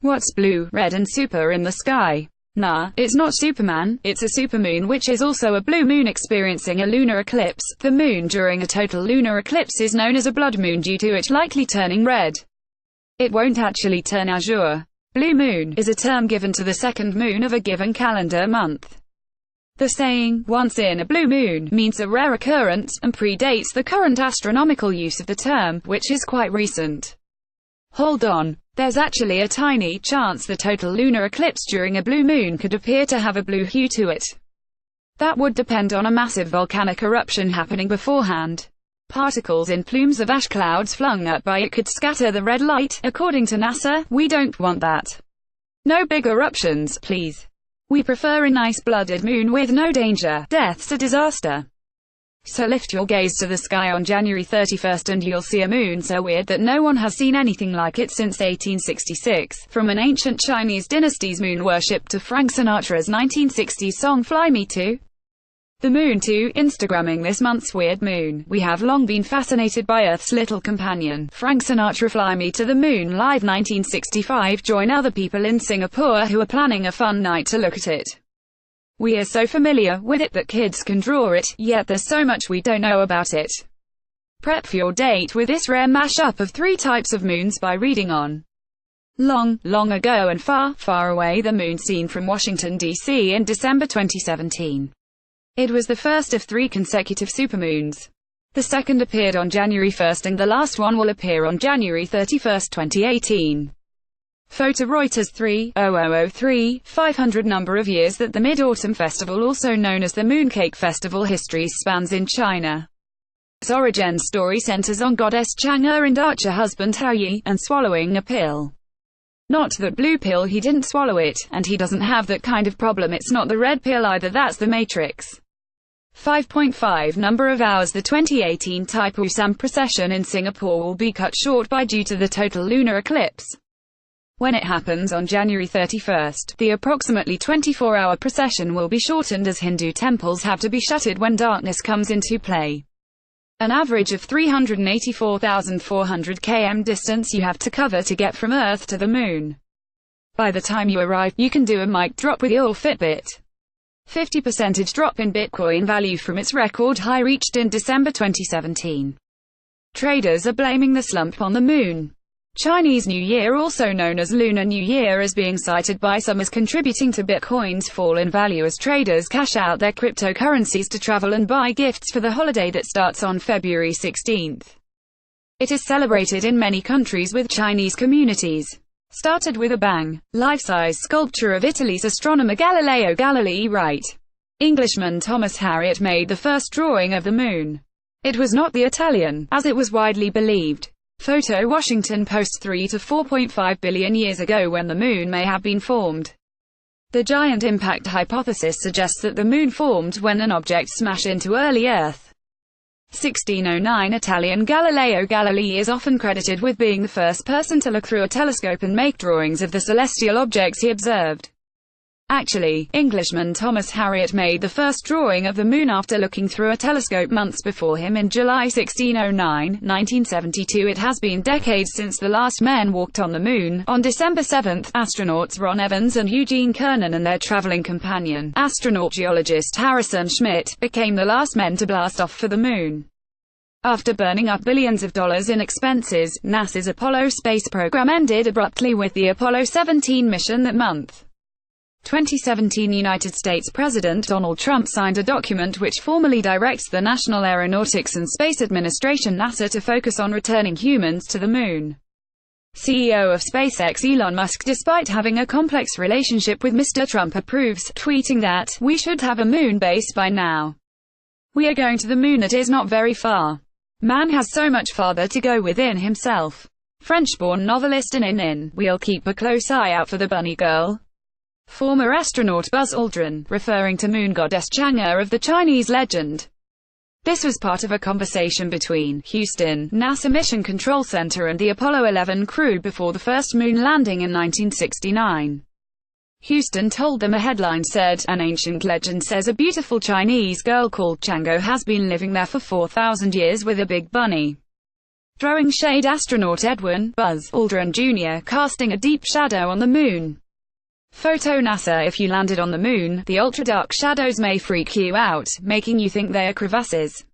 What's blue, red and super in the sky? Nah, it's not Superman, it's a supermoon, which is also a blue moon experiencing a lunar eclipse. The moon during a total lunar eclipse is known as a blood moon due to it likely turning red. It won't actually turn azure. Blue moon is a term given to the second moon of a given calendar month. The saying, once in a blue moon, means a rare occurrence, and predates the current astronomical use of the term, which is quite recent. Hold on. There's actually a tiny chance the total lunar eclipse during a blue moon could appear to have a blue hue to it. That would depend on a massive volcanic eruption happening beforehand. Particles in plumes of ash clouds flung up by it could scatter the red light. According to NASA, we don't want that. No big eruptions, please. We prefer a nice blooded moon with no danger, deaths or disaster. So lift your gaze to the sky on January 31st and you'll see a moon so weird that no one has seen anything like it since 1866, from an ancient Chinese dynasty's moon worship to Frank Sinatra's 1960s song Fly Me to the Moon to Instagramming this month's weird moon. We have long been fascinated by Earth's little companion. Frank Sinatra Fly Me to the Moon Live 1965. Join other people in Singapore who are planning a fun night to look at it. We are so familiar with it that kids can draw it, yet there's so much we don't know about it. Prep for your date with this rare mashup of three types of moons by reading on Long, Long Ago and Far, Far Away, the moon seen from Washington, D.C. in December 2017. It was the first of three consecutive supermoons. The second appeared on January 1st and the last one will appear on January 31st, 2018. Photo Reuters 3:0003, 500 number of years that the Mid-Autumn Festival, also known as the Mooncake Festival, history spans in China. Its origin story centers on goddess Chang'e and archer husband Hao Yi, and swallowing a pill. Not that blue pill, he didn't swallow it, and he doesn't have that kind of problem. It's not the red pill either, that's the Matrix. 5.5 number of hours. The 2018 Taipusam procession in Singapore will be cut short due to the total lunar eclipse. When it happens on January 31st, the approximately 24-hour procession will be shortened as Hindu temples have to be shuttered when darkness comes into play. An average of 384,400 km distance you have to cover to get from Earth to the Moon. By the time you arrive, you can do a mic drop with your Fitbit. 50% drop in Bitcoin value from its record high reached in December 2017. Traders are blaming the slump on the Moon. Chinese New Year, also known as Lunar New Year, is being cited by some as contributing to Bitcoin's fall in value as traders cash out their cryptocurrencies to travel and buy gifts for the holiday that starts on February 16th. It is celebrated in many countries with Chinese communities. Started with a bang. Life-size sculpture of Italy's astronomer Galileo Galilei. Right. Englishman Thomas Harriot made the first drawing of the Moon. It was not the Italian, as it was widely believed. Photo Washington Post 3 to 4.5 billion years ago when the Moon may have been formed. The giant impact hypothesis suggests that the Moon formed when an object smashed into early Earth. 1609 Italian Galileo Galilei is often credited with being the first person to look through a telescope and make drawings of the celestial objects he observed. Actually, Englishman Thomas Harriot made the first drawing of the Moon after looking through a telescope months before him in July 1609, 1972. It has been decades since the last men walked on the Moon. On December 7, astronauts Ron Evans and Eugene Cernan and their traveling companion, astronaut geologist Harrison Schmitt, became the last men to blast off for the Moon. After burning up billions of dollars in expenses, NASA's Apollo space program ended abruptly with the Apollo 17 mission that month. 2017 United States President Donald Trump signed a document which formally directs the National Aeronautics and Space Administration (NASA) to focus on returning humans to the Moon. CEO of SpaceX Elon Musk, despite having a complex relationship with Mr. Trump, approves, tweeting that, "We should have a moon base by now. We are going to the Moon. It is not very far. Man has so much farther to go within himself." French-born novelist and we'll keep a close eye out for the bunny girl. Former astronaut Buzz Aldrin, referring to moon goddess Chang'e of the Chinese legend. This was part of a conversation between Houston, NASA Mission Control Center and the Apollo 11 crew before the first moon landing in 1969. Houston told them, a headline said, "An ancient legend says a beautiful Chinese girl called Chang'e has been living there for 4,000 years with a big bunny. throwing shade. Astronaut Edwin Buzz Aldrin Jr. casting a deep shadow on the moon. Photo NASA. If you landed on the moon, the ultra-dark shadows may freak you out, making you think they are crevasses.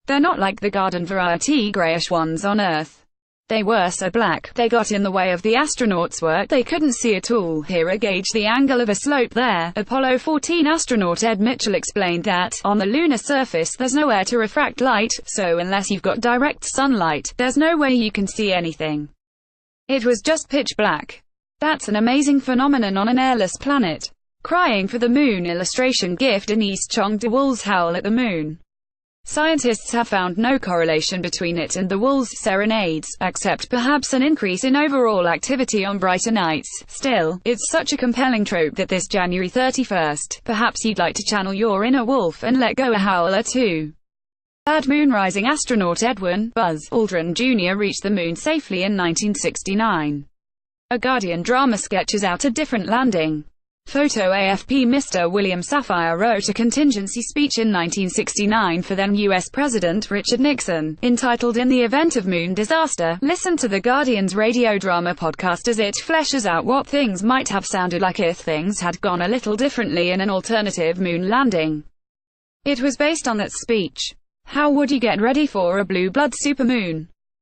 They're not like the garden variety grayish ones on Earth. They were so black, they got in the way of the astronauts' work, they couldn't see at all. Here gauge the angle of a slope there. Apollo 14 astronaut Ed Mitchell explained that, on the lunar surface there's no air to refract light, so unless you've got direct sunlight, there's no way you can see anything. It was just pitch black. That's an amazing phenomenon on an airless planet. Crying for the moon illustration. Gift Denise Chong. De Wolves howl at the moon. Scientists have found no correlation between it and the wolves' serenades, except perhaps an increase in overall activity on brighter nights. Still, it's such a compelling trope that this January 31st, perhaps you'd like to channel your inner wolf and let go a howl or two. Bad moon rising. Astronaut Edwin Buzz Aldrin Jr. reached the moon safely in 1969. A Guardian drama sketches out a different landing. Photo AFP. Mr. William Safire wrote a contingency speech in 1969 for then U.S. President Richard Nixon, entitled In the Event of Moon Disaster. Listen to the Guardian's radio drama podcast as it fleshes out what things might have sounded like if things had gone a little differently in an alternative moon landing. It was based on that speech. How would you get ready for a blue blood supermoon?